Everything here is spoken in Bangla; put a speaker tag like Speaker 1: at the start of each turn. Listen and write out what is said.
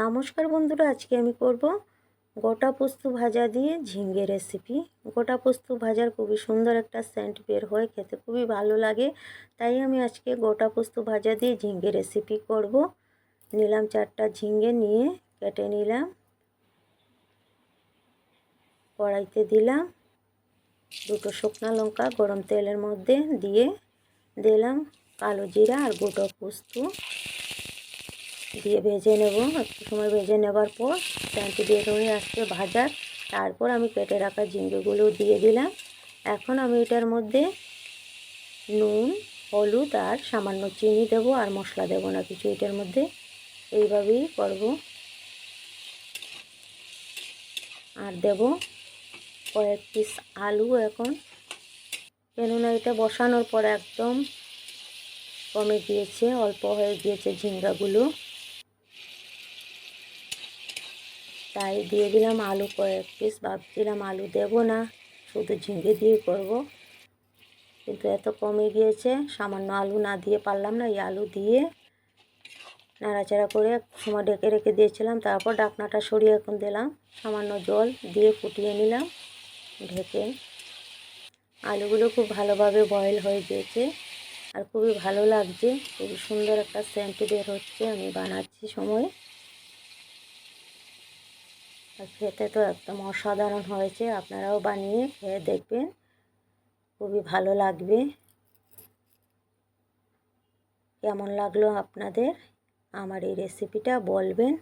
Speaker 1: নমস্কার বন্ধুরা, আজকে আমি করব গোটা পোস্ত ভাজা দিয়ে ঝিঙে রেসিপি। গোটা পোস্ত ভাজার খুবই সুন্দর একটা সেন্ট বের হয়, খেতে খুবই ভালো লাগে। তাই আমি আজকে গোটা পোস্ত ভাজা দিয়ে ঝিঙে রেসিপি করব। নিলাম 4টা ঝিঙে, নিয়ে কেটে নিলাম। কড়াইতে দিলাম 2টো শুকনো লঙ্কা, গরম তেলের মধ্যে দিয়ে দিলাম কালো জিরা আর গোটা পোস্ত দিয়ে ভেজে নেব। একটু সময় ভেজে নেবার পর সেন্ট বের হয়ে আসছে ভাজার। তারপর আমি কেটে রাখা ঝিঙ্গেগুলো দিয়ে দিলাম। এখন আমি এটার মধ্যে নুন, হলুদ আর সামান্য চিনি দেব, আর মশলা দেব না কিছু এটার মধ্যে। এইভাবেই করব। আর দেব কয়েক পিস আলু এখন, কেননা এটা বসানোর পর একদম কমে গিয়েছে, অল্প হয়ে গিয়েছে ঝিঙ্গাগুলো, তাই দিয়ে দিলাম আলু কয়েক পিস। ভাবছিলাম আলু দেব না, শুধু ঝিঙে দিয়ে করব, কিন্তু এত কমে গিয়েছে, সামান্য আলু না দিয়ে পারলাম না। এই আলু দিয়ে নাড়াচাড়া করে এক সময় ঢেকে রেখে দিয়েছিলাম। তারপর ঢাকনাটা সরিয়ে এখন দিলাম, সামান্য জল দিয়ে ফুটিয়ে নিলাম ঢেকে। আলুগুলো খুব ভালোভাবে বয়েল হয়ে গিয়েছে আর খুবই ভালো লাগছে, খুবই সুন্দর একটা সেন্ট বের হচ্ছে আমি বানাচ্ছি সময়। আর খেতে তো একদম অসাধারণ হয়েছে, আপনারাও বানিয়ে খেয়ে দেখবেন, খুবই ভালো লাগবে। কেমন লাগলো আপনাদের আমার এই রেসিপিটা বলবেন।